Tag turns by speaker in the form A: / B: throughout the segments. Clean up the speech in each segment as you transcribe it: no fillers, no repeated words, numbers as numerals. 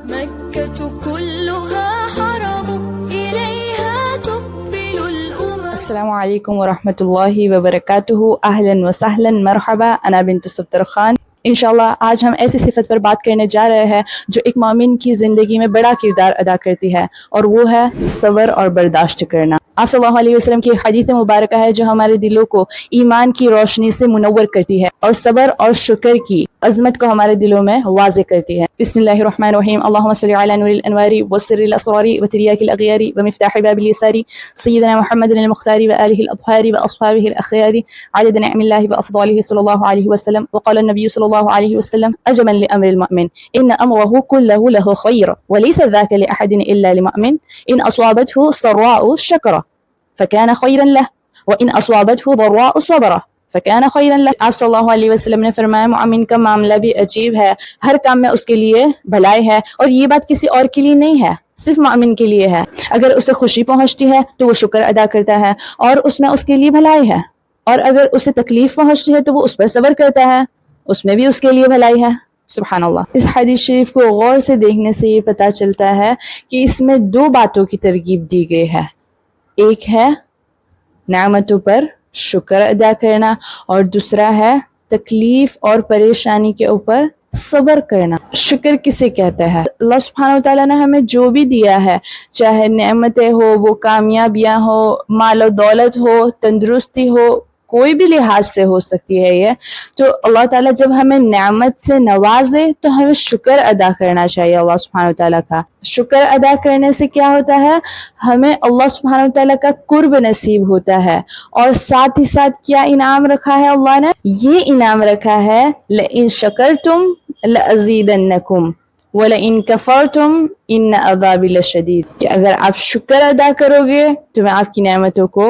A: مكة كلها حرم إليها تقبل الأمم.
B: السلام علیکم ورحمۃ اللہ وبرکاتہ. اہلا وسہلا مرحبا. انا بنت صبتر خان. انشاءاللہ آج ہم ایسی صفت پر بات کرنے جا رہے ہیں جو ایک مومن کی زندگی میں بڑا کردار ادا کرتی ہے، اور وہ ہے صبر اور برداشت کرنا. آپ صلی اللہ علیہ وسلم کی حدیث مبارکہ ہے جو ہمارے دلوں کو ایمان کی روشنی سے منور کرتی ہے اور صبر اور شکر کی عظمت کو ہمارے دلوں میں واضح کرتی ہے. بسم اللہ الرحمن الرحیم. اللہم صلی علی نور الانوار وسر الاسرار وتریاک الاغیار ومفتاح باب اليسار سیدنا محمد المختار وآلہ الاطہار واصحابہ الاخیار عدد نعم اللہ وافضالہ صلی اللہ علیہ وسلم. وقال النبی صلی اللہ علیہ وسلم اجما لامر المؤمن ان امره كله له خیر وليس ذاك لاحد الا لمؤمن ان اصابته سراء شکر فكان خيرا له وان اصابته ضراء صبر فكان خيرا له. آپ صلی اللہ علیہ وسلم نے فرمایا مومن کا معاملہ بھی عجیب ہے، ہر کام میں اس کے لیے بھلائی ہے، اور یہ بات کسی اور کے لیے نہیں ہے، صرف مومن کے لیے ہے. اگر اسے خوشی پہنچتی ہے تو وہ شکر ادا کرتا ہے اور اس میں اس کے لیے بھلائی ہے، اور اگر اسے تکلیف پہنچتی ہے تو وہ اس پر صبر کرتا ہے، اس میں بھی اس کے لیے بھلائی ہے. سبحان اللہ. اس حدیث شریف کو غور سے دیکھنے سے یہ پتہ چلتا ہے کہ اس میں دو باتوں کی ترغیب دی گئی ہے. ایک ہے نعمتوں پر شکر ادا کرنا، اور دوسرا ہے تکلیف اور پریشانی کے اوپر صبر کرنا. شکر کسے کہتا ہے؟ اللہ سبحانہ وتعالیٰ نے ہمیں جو بھی دیا ہے، چاہے نعمتیں ہو، وہ کامیابیاں ہو، مال و دولت ہو، تندرستی ہو، کوئی بھی لحاظ سے ہو سکتی ہے یہ، تو اللہ تعالیٰ جب ہمیں نعمت سے نوازے تو ہمیں شکر ادا کرنا چاہیے اللہ سبحانہ وتعالیٰ کا. شکر ادا کرنے سے کیا ہوتا ہے؟ ہمیں اللہ سبحانہ وتعالیٰ کا قرب نصیب ہوتا ہے، اور ساتھ ہی ساتھ کیا انعام رکھا ہے اللہ نے؟ یہ انعام رکھا ہے لئن شکرتم لأزیدنکم وَلَئِن كَفَرْتُمْ إِنَّ عَذَابِي لَشَدِيدٌ، کہ اگر آپ شکر ادا کرو گے تو میں آپ کی نعمتوں کو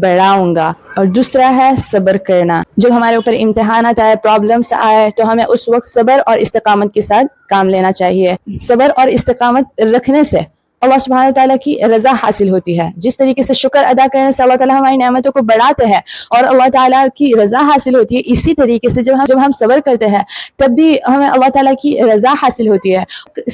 B: بڑھاؤں گا. اور دوسرا ہے صبر کرنا. جب ہمارے اوپر امتحانات آئے، پرابلمس آئے، تو ہمیں اس وقت صبر اور استقامت کے ساتھ کام لینا چاہیے. صبر اور استقامت رکھنے سے اللہ سبحانہ تعالیٰ کی رضا حاصل ہوتی ہے. جس طریقے سے شکر ادا کرنے سے اللہ تعالیٰ ہماری نعمتوں کو بڑھاتے ہیں اور اللہ تعالیٰ کی رضا حاصل ہوتی ہے، اسی طریقے سے جب ہم صبر کرتے ہیں تب بھی ہمیں اللہ تعالیٰ کی رضا حاصل ہوتی ہے.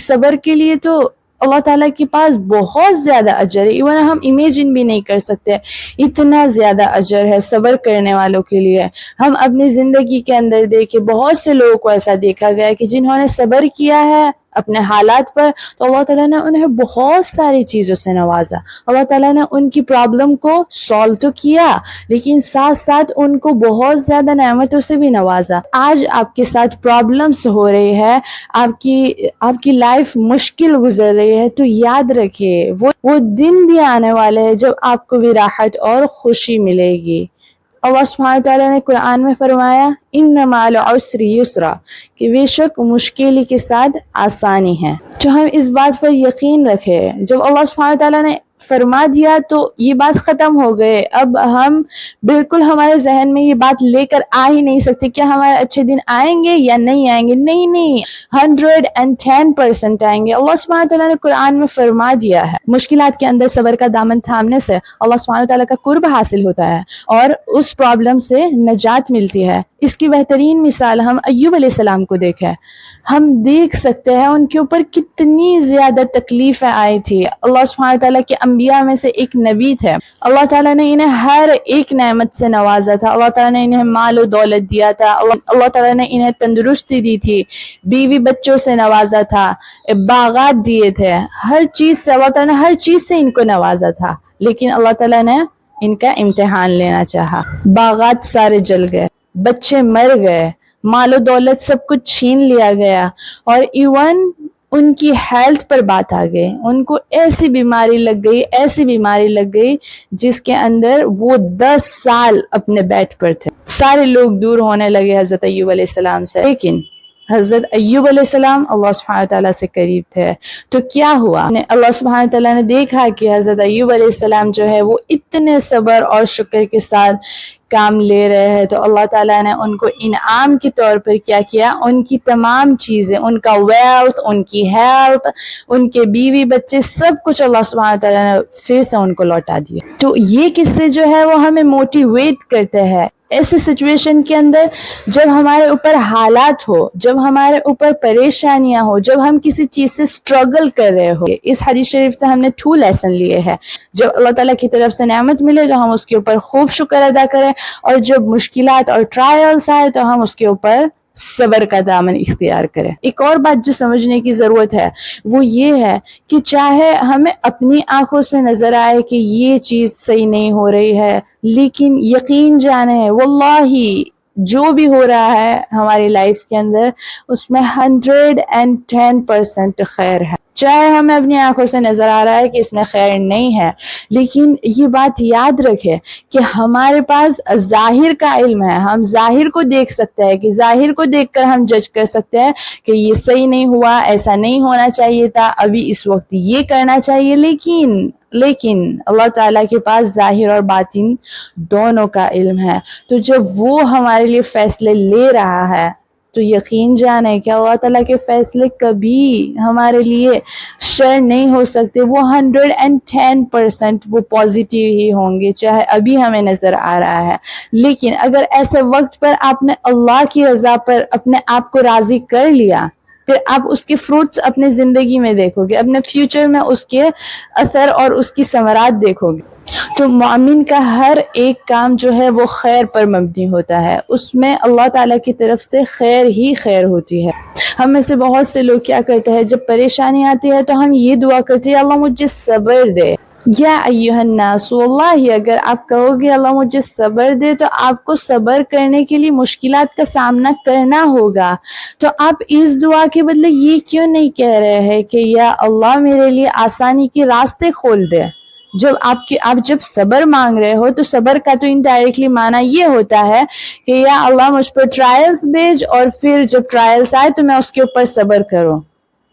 B: صبر کے لیے تو اللہ تعالیٰ کے پاس بہت زیادہ اجر ہے، ایون ہم امیجن بھی نہیں کر سکتے، اتنا زیادہ اجر ہے صبر کرنے والوں کے لیے. ہم اپنی زندگی کے اندر دیکھیں، بہت سے لوگوں کو ایسا دیکھا گیا ہے کہ جنہوں نے صبر کیا ہے اپنے حالات پر، تو اللہ تعالیٰ نے انہیں بہت ساری چیزوں سے نوازا. اللہ تعالیٰ نے ان کی پرابلم کو سالو تو کیا، لیکن ساتھ ساتھ ان کو بہت زیادہ نعمتوں سے بھی نوازا. آج آپ کے ساتھ پرابلمس ہو رہی ہے، آپ کی لائف مشکل گزر رہی ہے، تو یاد رکھیے وہ دن بھی آنے والے ہیں جب آپ کو بھی راحت اور خوشی ملے گی. اللہ سبحانہ تعالیٰ نے قرآن میں فرمایا ان مع العسر یسرا، کہ بے شک مشکل کے ساتھ آسانی ہے. تو ہم اس بات پر یقین رکھیں، جب اللہ سبحانہ تعالیٰ نے فرما دیا تو یہ بات ختم ہو گئے. اب ہم بالکل ہمارے ذہن میں یہ بات لے کر آ ہی نہیں سکتے کہ ہمارے اچھے دن آئیں گے یا نہیں آئیں گے. نہیں، 110% آئیں گے. اللہ سبحانہ تعالیٰ نے قرآن میں فرما دیا ہے. مشکلات کے اندر صبر کا دامن تھامنے سے اللہ سبحانہ تعالیٰ کا قرب حاصل ہوتا ہے اور اس پرابلم سے نجات ملتی ہے. اس کی بہترین مثال ہم ایوب علیہ السلام کو دیکھیں. ہم دیکھ سکتے ہیں ان کے اوپر کتنی زیادہ تکلیفیں آئی تھی. اللہ سبحانہ تعالیٰ کے انبیاء میں سے ایک نبی تھے. اللہ تعالیٰ نے انہیں ہر ایک نعمت سے نوازا تھا. اللہ تعالیٰ نے انہیں مال و دولت دیا تھا. اللہ تعالیٰ نے انہیں تندرستی دی تھی، بیوی بچوں سے نوازا تھا، باغات دیے تھے، ہر چیز سے اللہ تعالیٰ نے ہر چیز سے ان کو نوازا تھا. لیکن اللہ تعالیٰ نے ان کا امتحان لینا چاہا. باغات سارے جل گئے، بچے مر گئے، مال و دولت سب کچھ چھین لیا گیا، اور ایون ان کی ہیلتھ پر بات آ گئی. ان کو ایسی بیماری لگ گئی جس کے اندر وہ 10 سال اپنے بیڈ پر تھے. سارے لوگ دور ہونے لگے حضرت ایوب علیہ السلام سے، لیکن حضرت ایوب علیہ السلام اللہ سبحانہ تعالیٰ سے قریب تھے. تو کیا ہوا؟ اللہ سبحانہ تعالیٰ نے دیکھا کہ حضرت ایوب علیہ السلام جو ہے وہ اتنے صبر اور شکر کے ساتھ کام لے رہے ہیں، تو اللہ تعالیٰ نے ان کو انعام کے طور پر کیا کیا؟ ان کی تمام چیزیں، ان کا ویلتھ، ان کی ہیلتھ، ان کے بیوی بچے، سب کچھ اللہ سبحانہ تعالیٰ نے پھر سے ان کو لوٹا دیا. تو یہ قصے جو ہے وہ ہمیں موٹیویٹ کرتے ہیں. ایسی سچویشن کے اندر جب ہمارے اوپر حالات ہو، جب ہمارے اوپر پریشانیاں ہو، جب ہم کسی چیز سے سٹرگل کر رہے ہو، اس حدیث شریف سے ہم نے 2 لیسن لیے ہیں۔ جب اللہ تعالیٰ کی طرف سے نعمت ملے تو ہم اس کے اوپر خوب شکر ادا کریں، اور جب مشکلات اور ٹرائلز آئے تو ہم اس کے اوپر صبر کا دامن اختیار کریں۔ ایک اور بات جو سمجھنے کی ضرورت ہے وہ یہ ہے کہ چاہے ہمیں اپنی آنکھوں سے نظر آئے کہ یہ چیز صحیح نہیں ہو رہی ہے، لیکن یقین جانیں واللہ جو بھی ہو رہا ہے ہماری لائف کے اندر اس میں 110% خیر ہے۔ چاہے ہمیں اپنی آنکھوں سے نظر آ رہا ہے کہ اس میں خیر نہیں ہے، لیکن یہ بات یاد رکھے کہ ہمارے پاس ظاہر کا علم ہے، ہم ظاہر کو دیکھ سکتے ہیں، کہ ظاہر کو دیکھ کر ہم جج کر سکتے ہیں کہ یہ صحیح نہیں ہوا، ایسا نہیں ہونا چاہیے تھا، ابھی اس وقت یہ کرنا چاہیے، لیکن اللہ تعالیٰ کے پاس ظاہر اور باطن دونوں کا علم ہے۔ تو جب وہ ہمارے لیے فیصلے لے رہا ہے تو یقین جانیں کہ اللہ تعالیٰ کے فیصلے کبھی ہمارے لیے شر نہیں ہو سکتے، وہ 110% وہ پازیٹیو ہی ہوں گے، چاہے ابھی ہمیں نظر آ رہا ہے۔ لیکن اگر ایسے وقت پر آپ نے اللہ کی رضا پر اپنے آپ کو راضی کر لیا، پھر آپ اس کے فروٹس اپنے زندگی میں دیکھو گے، اپنے فیوچر میں اس کے اثر اور اس کی ثمرات دیکھو گے۔ تو مومن کا ہر ایک کام جو ہے وہ خیر پر مبنی ہوتا ہے، اس میں اللہ تعالیٰ کی طرف سے خیر ہی خیر ہوتی ہے۔ ہم میں سے بہت سے لوگ کیا کرتے ہیں، جب پریشانی آتی ہے تو ہم یہ دعا کرتے ہیں اللہ مجھے صبر دے۔ یا ایھا الناس، واللہ اگر آپ کہو گے اللہ مجھے صبر دے تو آپ کو صبر کرنے کے لیے مشکلات کا سامنا کرنا ہوگا، تو آپ اس دعا کے بدلے یہ کیوں نہیں کہہ رہے ہیں کہ یا اللہ میرے لیے آسانی کے راستے کھول دے۔ جب آپ جب صبر مانگ رہے ہو تو صبر کا تو انڈائریکٹلی معنی یہ ہوتا ہے کہ یا اللہ مجھ پر ٹرائلز بھیج، اور پھر جب ٹرائلز آئے تو میں اس کے اوپر صبر کروں۔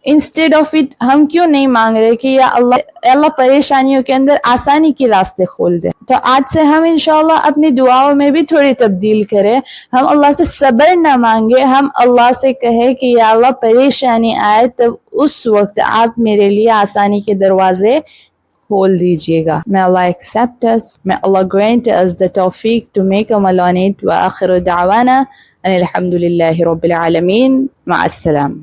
B: انسٹیڈ آف اٹ ہم کیوں نہیں مانگ رہے کہ یا اللہ پریشانیوں کے اندر آسانی کے راستے کھول دے۔ تو آج سے ہم انشاءاللہ اپنی دعاؤں میں بھی تھوڑی تبدیل کریں، ہم اللہ سے صبر نہ مانگے، ہم اللہ سے کہیں کہ یا اللہ پریشانی آئے تب اس وقت آپ میرے لیے آسانی کے دروازے کھول دیجیے گا۔ May Allah accept us. May Allah grant us the tawfiq to make amal on it. Wa akhiru da'wana and alhamdulillahi rabbil alameen. Ma'as salam.